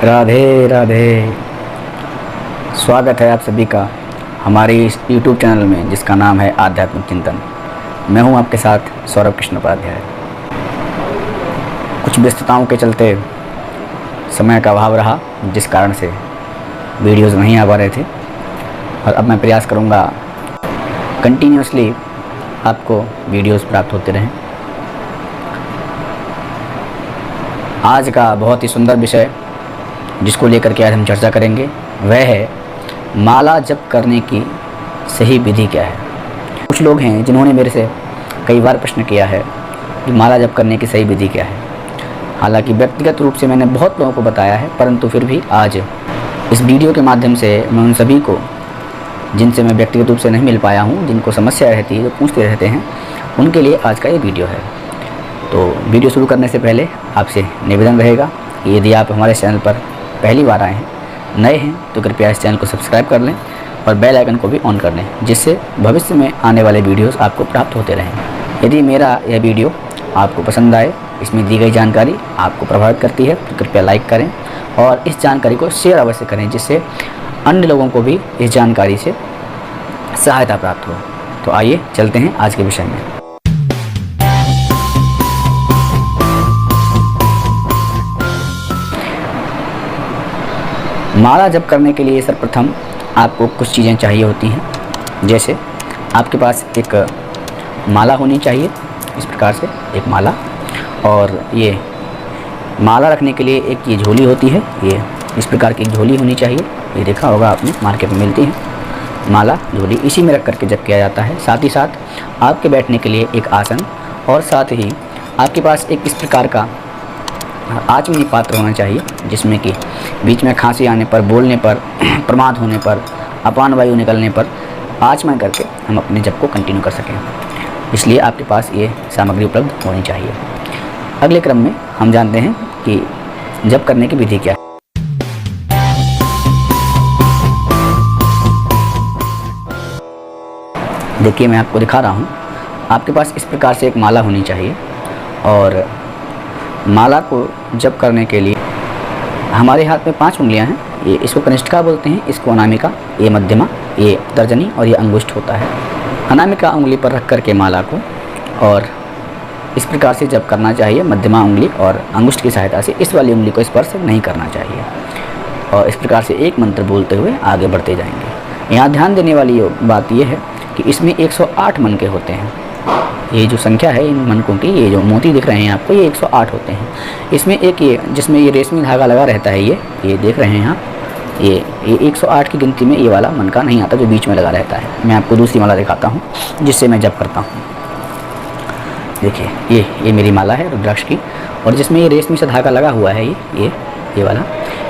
राधे राधे। स्वागत है आप सभी का हमारे इस YouTube चैनल में जिसका नाम है आध्यात्मिक चिंतन। मैं हूं आपके साथ सौरभ कृष्ण उपाध्याय। कुछ व्यस्तताओं के चलते समय का अभाव रहा, जिस कारण से वीडियोज़ नहीं आ पा रहे थे, और अब मैं प्रयास करूंगा कंटिन्यूसली आपको वीडियोज़ प्राप्त होते रहें। आज का बहुत ही सुंदर विषय जिसको लेकर के आज हम चर्चा करेंगे वह है माला जप करने की सही विधि क्या है। कुछ लोग हैं जिन्होंने मेरे से कई बार प्रश्न किया है कि माला जप करने की सही विधि क्या है। हालांकि व्यक्तिगत रूप से मैंने बहुत लोगों को बताया है, परंतु फिर भी आज इस वीडियो के माध्यम से मैं उन सभी को जिनसे मैं व्यक्तिगत रूप से नहीं मिल पाया हूँ, जिनको समस्या रहती है, जो पूछते रहते हैं, उनके लिए आज का ये वीडियो है। तो वीडियो शुरू करने से पहले आपसे निवेदन रहेगा कि यदि आप हमारे चैनल पर पहली बार आए हैं, नए हैं, तो कृपया इस चैनल को सब्सक्राइब कर लें और बेल आइकन को भी ऑन कर लें, जिससे भविष्य में आने वाले वीडियोस आपको प्राप्त होते रहें। यदि मेरा यह वीडियो आपको पसंद आए, इसमें दी गई जानकारी आपको प्रभावित करती है, तो कृपया लाइक करें और इस जानकारी को शेयर अवश्य करें, जिससे अन्य लोगों को भी इस जानकारी से सहायता प्राप्त हो। तो आइए चलते हैं आज के विषय में। माला जप करने के लिए सर्वप्रथम आपको कुछ चीज़ें चाहिए होती हैं। जैसे आपके पास एक माला होनी चाहिए, इस प्रकार से एक माला, और ये माला रखने के लिए एक ये झोली होती है, ये इस प्रकार की एक झोली होनी चाहिए। ये देखा होगा आपने, मार्केट में मिलती है माला झोली, इसी में रख करके जप किया जाता है। साथ ही साथ आपके बैठने के लिए एक आसन, और साथ ही आपके पास एक इस प्रकार का आचमनी पात्र होना चाहिए, जिसमें कि बीच में खांसी आने पर, बोलने पर, प्रमाद होने पर, अपान वायु निकलने पर आचमन करके हम अपने जप को कंटिन्यू कर सकें। इसलिए आपके पास ये सामग्री उपलब्ध होनी चाहिए। अगले क्रम में हम जानते हैं कि जप करने की विधि क्या है। देखिए, मैं आपको दिखा रहा हूँ। आपके पास इस प्रकार से एक माला होनी चाहिए, और माला को जप करने के लिए हमारे हाथ में 5 उंगलियां हैं। ये इसको कनिष्ठिका बोलते हैं, इसको अनामिका, ये मध्यमा, ये तर्जनी और ये अंगुष्ठ होता है। अनामिका उंगली पर रख करके माला को और इस प्रकार से जप करना चाहिए। मध्यमा उंगली और अंगुष्ठ की सहायता से इस वाली उंगली को स्पर्श नहीं करना चाहिए, और इस प्रकार से एक मंत्र बोलते हुए आगे बढ़ते जाएंगे। यहाँ ध्यान देने वाली बात यह है कि इसमें 108 मनके होते हैं। ये जो संख्या है इन मनकों की, ये जो मोती दिख रहे हैं आपको, ये 108 होते हैं। इसमें एक ये जिसमें ये रेशमी धागा लगा रहता है, ये देख रहे हैं आप, ये 108 की गिनती में ये वाला मनका नहीं आता जो बीच में लगा रहता है। मैं आपको दूसरी माला दिखाता हूँ जिससे मैं जप करता हूँ। देखिए, ये मेरी माला है रुद्राक्ष की, और जिसमें ये रेशमी सा धागा लगा हुआ है, ये वाला,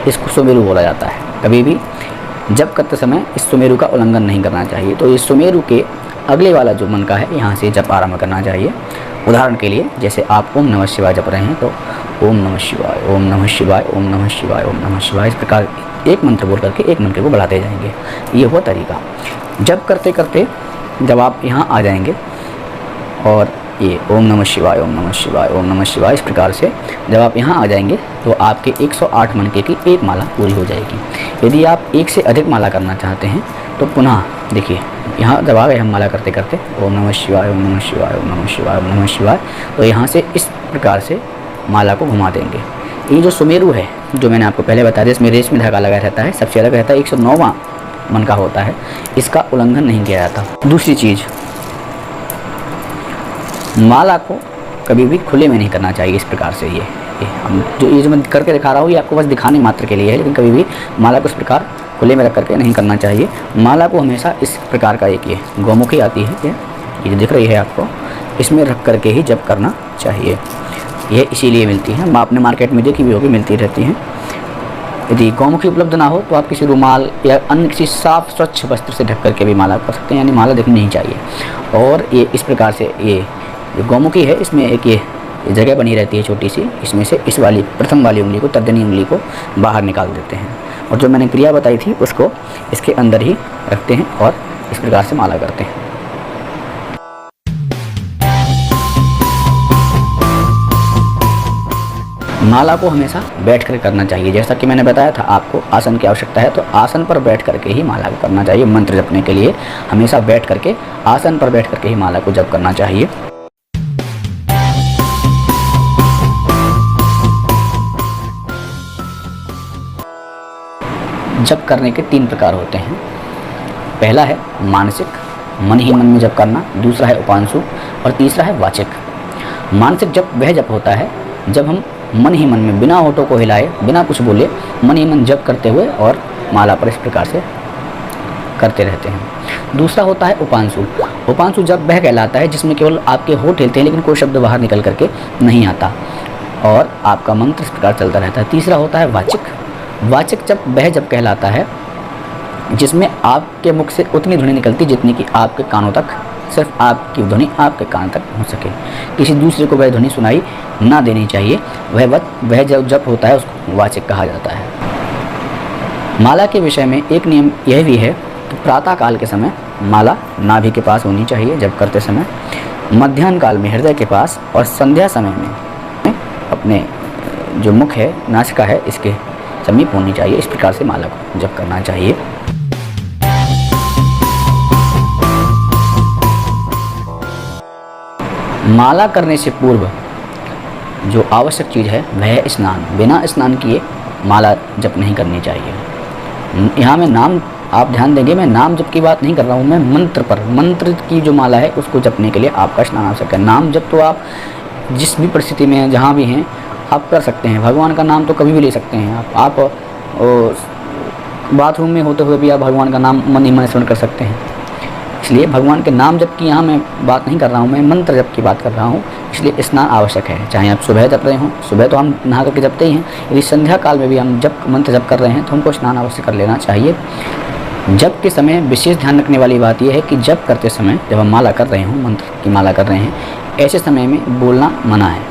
इसको सुमेरु बोला जाता है। कभी भी जप करते समय इस सुमेरु का उल्लंघन नहीं करना चाहिए। तो इस सुमेरु के अगले वाला जो मनका है, यहाँ से जप आरंभ करना चाहिए। उदाहरण के लिए, जैसे आप ओम नमः शिवाय जप रहे हैं, तो ओम नमः शिवाय, ओम नमः शिवाय, ओम नमः शिवाय, ओम नमः शिवाय, इस प्रकार एक मंत्र बोल करके एक मंत्र को बढ़ाते जाएंगे। ये हुआ तरीका। जप करते करते जब आप यहाँ आ जाएंगे, और ये ओम नमः शिवाय, ओम नमः शिवाय, ओम नमः शिवाय, इस प्रकार से जब आप यहाँ आ जाएंगे तो आपके 108 मनके की एक माला पूरी हो जाएगी। यदि आप एक से अधिक माला करना चाहते हैं तो पुनः देखिए, यहाँ जब आ गए हम माला करते करते ओम नमः शिवाय, ओम नमः शिवाय, ओम नमः शिवाय, ओम नमः शिवाय, तो यहाँ से इस प्रकार से माला को घुमा देंगे। ये जो सुमेरु है, जो मैंने आपको पहले बताया, इसमें रेशमी धागा लगा रहता है, सबसे अलग रहता है, 109वां मनका होता है, इसका उल्लंघन नहीं किया जाता। दूसरी चीज़, माला को कभी भी खुले में नहीं करना चाहिए। इस प्रकार से ये जो मैं करके दिखा रहा हूँ, ये आपको बस दिखाने मात्र के लिए है, लेकिन कभी भी माला को इस प्रकार खुले में रख करके नहीं करना चाहिए। माला को हमेशा इस प्रकार का एक ये गौमुखी आती है, ये जो दिख रही है आपको, इसमें रख करके ही जप करना चाहिए। ये इसीलिए मिलती है, आपने मार्केट में देखी भी होगी, मिलती रहती हैं। यदि गौमुखी उपलब्ध ना हो तो आप किसी रुमाल या अन्य किसी साफ स्वच्छ वस्त्र से ढक करके भी माला कर सकते हैं, यानी माला दिखनी नहीं चाहिए। और ये इस प्रकार से ये गौमुखी है, इसमें एक ये जगह बनी रहती है छोटी सी, इसमें से इस वाली प्रथम वाली उंगली को, तर्जनी उंगली को बाहर निकाल देते हैं, और जो मैंने क्रिया बताई थी उसको इसके अंदर ही रखते हैं और इस प्रकार से माला करते हैं। माला को हमेशा बैठ कर करना चाहिए। जैसा कि मैंने बताया था आपको आसन की आवश्यकता है, तो आसन पर बैठ करके ही माला को करना चाहिए। मंत्र जपने के लिए हमेशा बैठ करके, आसन पर बैठ करके ही माला को जप करना चाहिए। जप करने के 3 प्रकार होते हैं। पहला है मानसिक, मन ही मन में जप करना। दूसरा है उपांशु और तीसरा है वाचिक। मानसिक जप वह जप होता है जब हम मन ही मन में बिना होठों को हिलाए, बिना कुछ बोले, मन ही मन जप करते हुए और माला पर इस प्रकार से करते रहते हैं। दूसरा होता है उपांशु। उपांशु जप वह कहलाता है जिसमें केवल आपके होठ हिलते हैं लेकिन कोई शब्द बाहर निकल करके नहीं आता और आपका मंत्र इस प्रकार चलता रहता है। तीसरा होता है वाचिक। वाचिक जप वह जप कहलाता है जिसमें आपके मुख से उतनी ध्वनि निकलती जितनी कि आपके कानों तक, सिर्फ आपकी ध्वनि आपके कान तक पहुंच सके, किसी दूसरे को वह ध्वनि सुनाई ना देनी चाहिए। वह जो जप होता है उसको वाचिक कहा जाता है। माला के विषय में एक नियम यह भी है कि प्रातः काल के समय माला नाभि के पास होनी चाहिए जप करते समय, मध्याह्न काल में हृदय के पास और संध्या समय में अपने जो मुख है, नासिका है, इसके समीप होनी चाहिए। इस प्रकार से माला को जप करना चाहिए। माला करने से पूर्व जो आवश्यक चीज़ है वह है स्नान। बिना स्नान किए माला जप नहीं करनी चाहिए। यहाँ मैं नाम, आप ध्यान देंगे, मैं नाम जप की बात नहीं कर रहा हूँ, मैं मंत्र पर, मंत्र की जो माला है उसको जपने के लिए आपका स्नान आवश्यक है। नाम जप तो आप जिस भी परिस्थिति में हैं, जहाँ भी हैं, आप कर सकते हैं। भगवान का नाम तो कभी भी ले सकते हैं आप बाथरूम में होते हुए भी आप भगवान का नाम मन ही मन स्मरण कर सकते हैं। इसलिए भगवान के नाम जप की यहाँ मैं बात नहीं कर रहा हूँ, मैं मंत्र जप की बात कर रहा हूँ। इसलिए स्नान आवश्यक है। चाहे आप सुबह जप रहे हों, सुबह तो हम नहा करके जपते ही हैं, यदि संध्या काल में भी हम जप मंत्र जप कर रहे हैं तो हमको स्नान अवश्य कर लेना चाहिए। जप के समय विशेष ध्यान रखने वाली बात यह है कि जप करते समय, जब हम माला कर रहे हों, मंत्र की माला कर रहे हैं, ऐसे समय में बोलना मना है।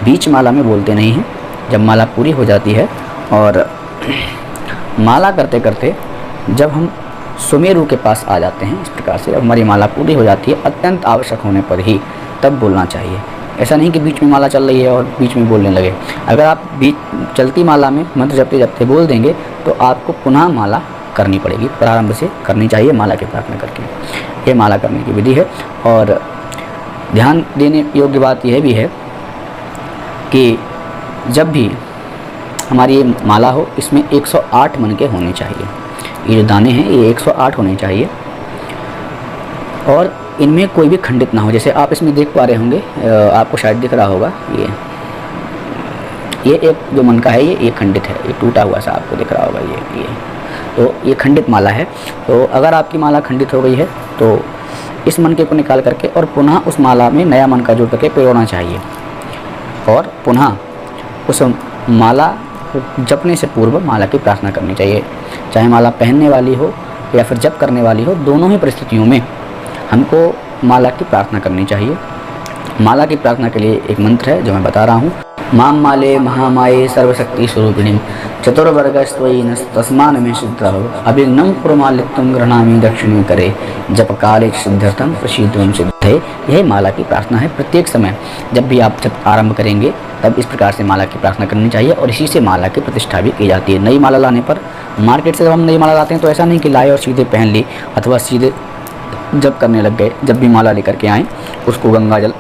बीच माला में बोलते नहीं हैं। जब माला पूरी हो जाती है और माला करते करते जब हम सुमेरु के पास आ जाते हैं, इस प्रकार से जब हमारी माला पूरी हो जाती है, अत्यंत आवश्यक होने पर ही तब बोलना चाहिए। ऐसा नहीं कि बीच में माला चल रही है और बीच में बोलने लगे। अगर आप बीच चलती माला में मंत्र जपते जपते बोल देंगे तो आपको पुनः माला करनी पड़ेगी, प्रारंभ से करनी चाहिए माला की प्रार्थना करके। ये माला करने की विधि है। और ध्यान देने योग्य बात यह भी है कि जब भी हमारी ये माला हो, इसमें 108 मन के होने चाहिए। ये जो दाने हैं ये 108 होने चाहिए और इनमें कोई भी खंडित ना हो। जैसे आप इसमें देख पा रहे होंगे, आपको शायद दिख रहा होगा, ये एक जो मन का है ये खंडित है, ये टूटा हुआ सा आपको दिख रहा होगा। ये तो ये खंडित माला है। तो अगर आपकी माला खंडित हो गई है तो इस मन के को निकाल करके और पुनः उस माला में नया मन का जोड़ करके पिरोना चाहिए और पुनः उस माला जपने से पूर्व माला की प्रार्थना करनी चाहिए। चाहे माला पहनने वाली हो या फिर जप करने वाली हो, दोनों ही परिस्थितियों में हमको माला की प्रार्थना करनी चाहिए। माला की प्रार्थना के लिए एक मंत्र है जो मैं बता रहा हूँ। माम माले महामाये सर्वशक्ति स्वरूपिणी चतुर्वर्गस्त्वयि तस्मान में शुद्ध हो अभिघ्नं पुरमालित्वं गृह्णामि दक्षिणे करे जप काले सिद्ध्यर्थं प्रसीदं सिद्धे। यह माला की प्रार्थना है। प्रत्येक समय जब भी आप जब आरंभ करेंगे तब इस प्रकार से माला की प्रार्थना करनी चाहिए और इसी से माला की प्रतिष्ठा भी की जाती है। नई माला लाने पर, मार्केट से जब हम नई माला लाते हैं तो ऐसा नहीं कि लाए और सीधे पहन ली अथवा सीधे जप करने लग गए। जब भी माला लेकर के आएँ उसको गंगा जल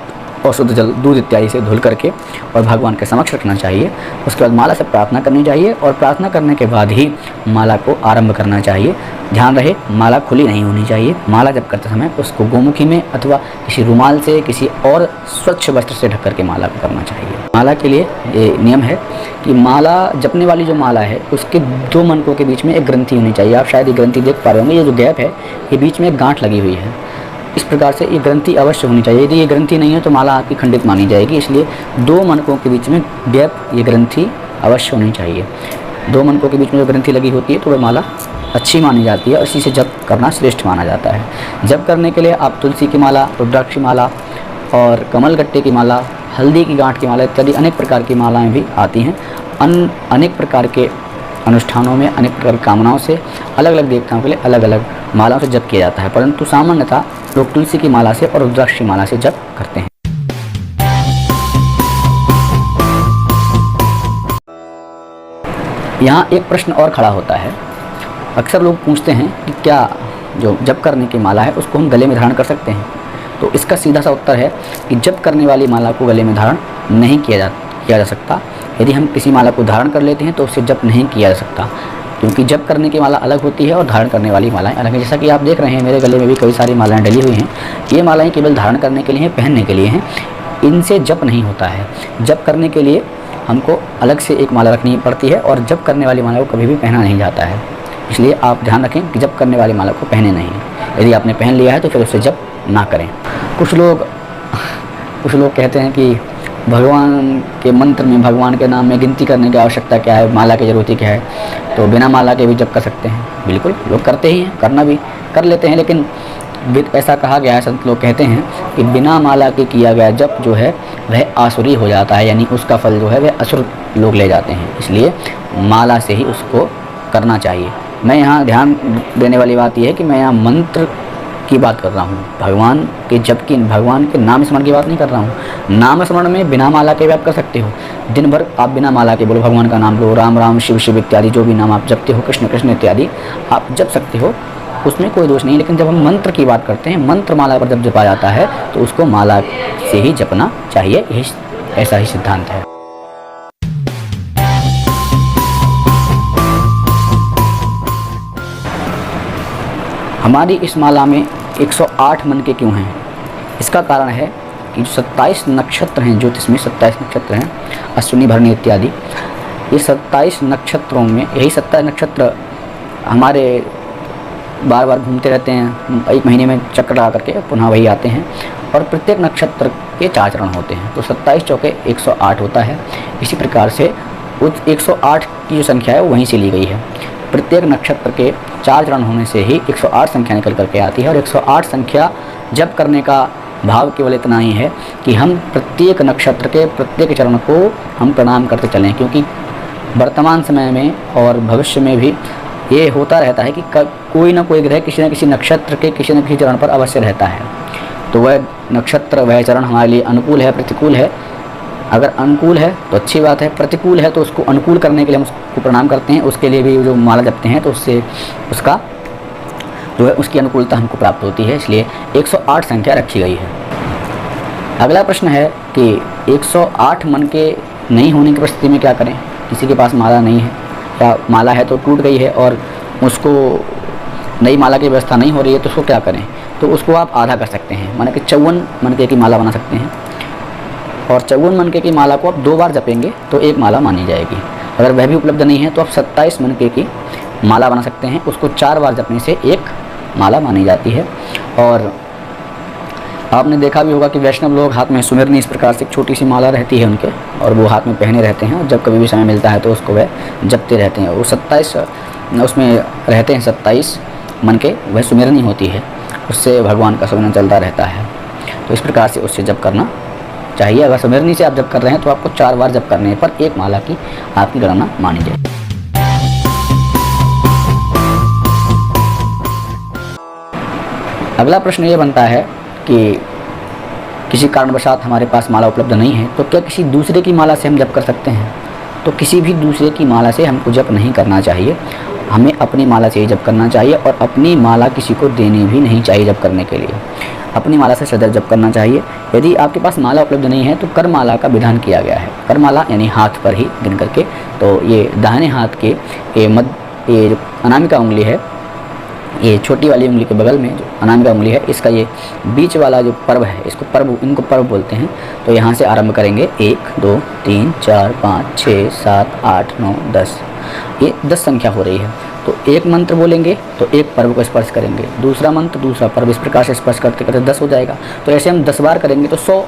और शुद्ध जल, दूध इत्यादि से धुल करके और भगवान के समक्ष रखना चाहिए। उसके बाद माला से प्रार्थना करनी चाहिए और प्रार्थना करने के बाद ही माला को आरंभ करना चाहिए। ध्यान रहे माला खुली नहीं होनी चाहिए। माला जप करते समय उसको गोमुखी में अथवा किसी रुमाल से, किसी और स्वच्छ वस्त्र से ढक करके माला को करना चाहिए। माला के लिए ये नियम है कि माला जपने वाली जो माला है उसके 2 मनकों के बीच में एक ग्रंथि होनी चाहिए। आप शायद ये ग्रंथि देख पा रहे होंगे, ये जो गैप है ये बीच में एक गांठ लगी हुई है। इस प्रकार से ये ग्रंथि अवश्य होनी चाहिए। यदि ये ग्रंथि नहीं है तो माला आपकी खंडित मानी जाएगी। इसलिए 2 मनकों के बीच में गैप, ये ग्रंथि अवश्य होनी चाहिए। 2 मनकों के बीच में जो ग्रंथि लगी होती है तो वह माला अच्छी मानी जाती है और इसी से जप करना श्रेष्ठ माना जाता है। जप करने के लिए आप तुलसी की माला, रुद्राक्ष माला और कमलगट्टे की माला, हल्दी की गांठ की माला इत्यादि अनेक प्रकार की मालाएँ भी आती हैं। अनेक प्रकार के अनुष्ठानों में, अनेक प्रकार की कामनाओं से, अलग अलग देवताओं के लिए अलग अलग मालाओं से जप किया जाता है, परंतु सामान्यतः लोग तुलसी की माला से और रुद्राक्ष की माला से जप करते हैं। यहाँ एक प्रश्न और खड़ा होता है। अक्सर लोग पूछते हैं कि क्या जो जप करने की माला है उसको हम गले में धारण कर सकते हैं। तो इसका सीधा सा उत्तर है कि जप करने वाली माला को गले में धारण नहीं किया जा सकता। यदि हम किसी माला को धारण कर लेते हैं तो उससे जप नहीं किया जा सकता, क्योंकि जप करने की माला अलग होती है और धारण करने वाली मालाएं अलग है। जैसा कि आप देख रहे हैं मेरे गले में भी कई सारी मालाएं डली हुई हैं। ये मालाएं केवल धारण करने के लिए हैं, पहनने के लिए हैं, इनसे जप नहीं होता है। जप करने के लिए हमको अलग से एक माला रखनी पड़ती है और जप करने वाली माला को कभी भी पहना नहीं जाता है। इसलिए आप ध्यान रखें कि जप करने वाली माला को पहने नहीं। यदि आपने पहन लिया है तो फिर उससे जप ना करें। कुछ लोग कहते हैं कि भगवान के मंत्र में, भगवान के नाम में गिनती करने की आवश्यकता क्या है, माला की ज़रूरत ही क्या है, तो बिना माला के भी जप कर सकते हैं। बिल्कुल, लोग करते ही हैं, करना भी कर लेते हैं, लेकिन ऐसा कहा गया है, संत लोग कहते हैं कि बिना माला के किया गया जप जो है वह आसुरी हो जाता है, यानी उसका फल जो है वह असुर लोग ले जाते हैं। इसलिए माला से ही उसको करना चाहिए। मैं यहाँ ध्यान देने वाली बात यह है कि मैं यहाँ मंत्र की बात कर रहा हूँ, भगवान के जप की, भगवान के नाम स्मरण की बात नहीं कर रहा हूँ। नाम स्मरण में बिना माला के भी आप कर सकते हो। दिन भर आप बिना माला के बोलो, भगवान का नाम लो, राम राम शिव शिव इत्यादि जो भी नाम आप जपते हो, कृष्ण कृष्ण इत्यादि आप जप सकते हो, उसमें कोई दोष नहीं। लेकिन जब हम मंत्र की बात करते हैं, मंत्र माला पर जब जपा जाता है तो उसको माला से ही जपना चाहिए। यही ऐसा ही सिद्धांत है। हमारी इस माला में 108 मन के क्यों हैं? इसका कारण है कि जो 27 नक्षत्र हैं, ज्योतिष में 27 नक्षत्र हैं, अश्विनी भरणी इत्यादि, ये 27 नक्षत्रों में यही 27 नक्षत्र हमारे बार बार घूमते रहते हैं। एक महीने में चक्कर लगा करके पुनः वही आते हैं और प्रत्येक नक्षत्र के 4 चरण होते हैं, तो 27 चौके 108 होता है। इसी प्रकार से उस 108 की जो संख्या है वो वहीं से ली गई है। प्रत्येक नक्षत्र के 4 चरण होने से ही 108 संख्या निकल करके आती है। और 108 संख्या जप करने का भाव केवल इतना ही है कि हम प्रत्येक नक्षत्र के प्रत्येक चरण को हम प्रणाम करते चलें, क्योंकि वर्तमान समय में और भविष्य में भी ये होता रहता है कि कोई ना कोई ग्रह किसी न किसी नक्षत्र के किसी न किसी चरण पर अवश्य रहता है। तो वह नक्षत्र, वह चरण हमारे लिए अनुकूल है, प्रतिकूल है। अगर अनुकूल है तो अच्छी बात है, प्रतिकूल है तो उसको अनुकूल करने के लिए हम उसको प्रणाम करते हैं। उसके लिए भी जो माला जपते हैं तो उससे उसका जो है उसकी अनुकूलता हमको प्राप्त होती है। इसलिए 108 संख्या रखी गई है। अगला प्रश्न है कि 108 मन के नहीं होने की परिस्थिति में क्या करें? किसी के पास माला नहीं है या माला है तो टूट गई है और उसको नई माला की व्यवस्था नहीं हो रही है, तो उसको क्या करें? तो उसको आप आधा कर सकते हैं, माना कि 54 मनके की माला बना सकते हैं। और 54 मनके की माला को आप 2 बार जपेंगे तो एक माला मानी जाएगी। अगर वह भी उपलब्ध नहीं है तो आप 27 मनके की माला बना सकते हैं, उसको 4 बार जपने से एक माला मानी जाती है। और आपने देखा भी होगा कि वैष्णव लोग हाथ में सुमिरनी इस प्रकार से एक छोटी सी माला रहती है उनके, और वो हाथ में पहने रहते हैं, और जब कभी भी समय मिलता है तो उसको वह जपते रहते हैं। वो 27 उसमें रहते हैं, 27 मन के वह सुमिरनी होती है, उससे भगवान का सुमिरन चलता रहता है। तो इस प्रकार से उससे जप करना चाहिए। अगर सुमिरनी से आप जप कर रहे हैं तो आपको 4 बार जप करने पर एक माला की आपकी गणना मानी जाए। अगला प्रश्न ये बनता है कि किसी कारणवशात हमारे पास माला उपलब्ध नहीं है तो क्या किसी दूसरे की माला से हम जप कर सकते हैं? तो किसी भी दूसरे की माला से हमको जप नहीं करना चाहिए, हमें अपनी माला से ही जप करना चाहिए। और अपनी माला किसी को देनी भी नहीं चाहिए जप करने के लिए, अपनी माला से सदैव जप करना चाहिए। यदि आपके पास माला उपलब्ध नहीं है तो कर माला का विधान किया गया है। कर माला यानी हाथ पर ही गिन करके, तो ये दाहिने हाथ के ये जो अनामिका उंगली है, ये छोटी वाली उंगली के बगल में जो अनामिका उंगली है, इसका ये बीच वाला जो पर्व है, इनको पर्व बोलते हैं। तो यहाँ से आरंभ करेंगे 1 2 3 4 5 6 7 8 9 10, ये 10 संख्या हो रही है। तो एक मंत्र बोलेंगे तो एक पर्व को स्पर्श करेंगे, दूसरा मंत्र दूसरा पर्व, इस प्रकार से स्पर्श करते करते 10 हो जाएगा। तो ऐसे हम 10 बार करेंगे तो 100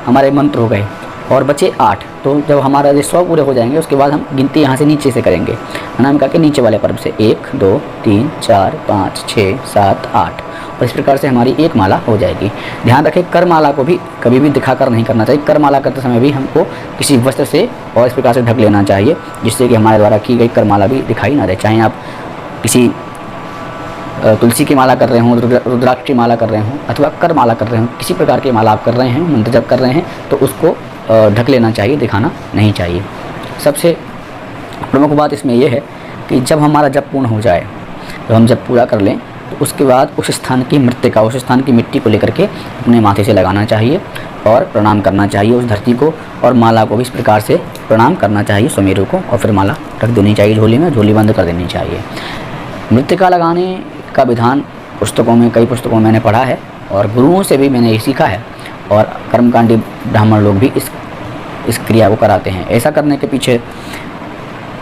हमारे मंत्र हो गए और बचे 8। तो जब हमारा ये 100 पूरे हो जाएंगे उसके बाद हम गिनती यहाँ से नीचे से करेंगे, अनामिका के नीचे वाले पर्व से 1 2 3 4 5 6 7 8, और इस प्रकार से हमारी एक माला हो जाएगी। ध्यान रखें, कर माला को भी कभी भी दिखाकर नहीं करना चाहिए। कर माला करते समय भी हमको किसी वस्त्र से और इस प्रकार से ढक लेना चाहिए जिससे कि हमारे द्वारा की गई कर माला भी दिखाई ना दे। चाहे आप किसी तुलसी की माला कर रहे हों, रुद्राक्ष की माला कर रहे हों, अथवा कर माला कर रहे हों, किसी प्रकार की माला आप कर रहे हैं, मंत्र जप कर रहे हैं, तो उसको ढक लेना चाहिए, दिखाना नहीं चाहिए। सबसे प्रमुख बात इसमें यह है कि जब हमारा जप पूर्ण हो जाए, तो हम जब पूरा कर लें तो उसके बाद उस स्थान की मृतिका, उस स्थान की मिट्टी को लेकर के अपने माथे से लगाना चाहिए और प्रणाम करना चाहिए उस धरती को, और माला को भी इस प्रकार से प्रणाम करना चाहिए सुमेरु को, और फिर माला रख देनी चाहिए झोली में, झोली बंद कर देनी चाहिए। मृतिका लगाने का विधान पुस्तकों में, कई पुस्तकों में मैंने पढ़ा है और गुरुओं से भी मैंने ये सीखा है, और कर्मकांडी ब्राह्मण लोग भी इस क्रिया को कराते हैं। ऐसा करने के पीछे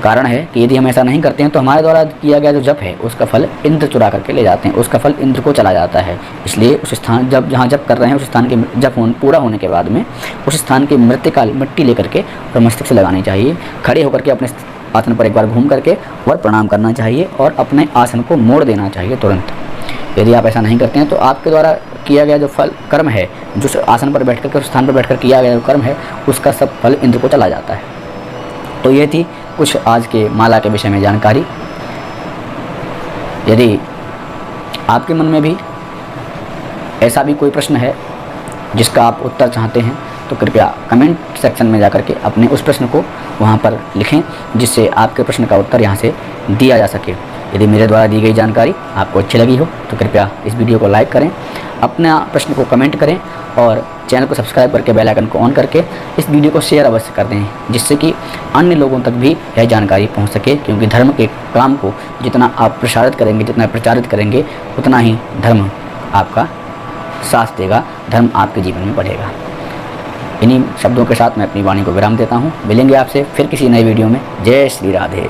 कारण है कि यदि हम ऐसा नहीं करते हैं तो हमारे द्वारा किया गया जो जप है उसका फल इंद्र चुरा करके ले जाते हैं, उसका फल इंद्र को चला जाता है। इसलिए उस स्थान जहाँ जप कर रहे हैं उस स्थान के जप पूरा होने के बाद में उस स्थान की मृतिका मिट्टी लेकर के और मस्तक से लगानी चाहिए। खड़े होकर के अपने आसन पर एक बार घूम करके और प्रणाम करना चाहिए और अपने आसन को मोड़ देना चाहिए तुरंत। यदि आप ऐसा नहीं करते हैं तो आपके द्वारा किया गया जो फल कर्म है, जो आसन पर बैठ कर, उस स्थान पर बैठकर किया गया जो कर्म है, उसका सब फल इंद्र को चला जाता है। तो ये थी कुछ आज के माला के विषय में जानकारी। यदि आपके मन में भी ऐसा भी कोई प्रश्न है जिसका आप उत्तर चाहते हैं तो कृपया कमेंट सेक्शन में जाकर के अपने उस प्रश्न को वहाँ पर लिखें, जिससे आपके प्रश्न का उत्तर यहाँ से दिया जा सके। यदि मेरे द्वारा दी गई जानकारी आपको अच्छी लगी हो तो कृपया इस वीडियो को लाइक करें, अपना प्रश्न को कमेंट करें और चैनल को सब्सक्राइब करके बेल आइकन को ऑन करके इस वीडियो को शेयर अवश्य कर दें, जिससे कि अन्य लोगों तक भी यह जानकारी पहुंच सके। क्योंकि धर्म के काम को जितना आप प्रसारित करेंगे, जितना प्रचारित करेंगे, उतना ही धर्म आपका साथ देगा, धर्म आपके जीवन में बढ़ेगा। इन्हीं शब्दों के साथ मैं अपनी वाणी को विराम देता हूँ। मिलेंगे आपसे फिर किसी नए वीडियो में। जय श्री राधे।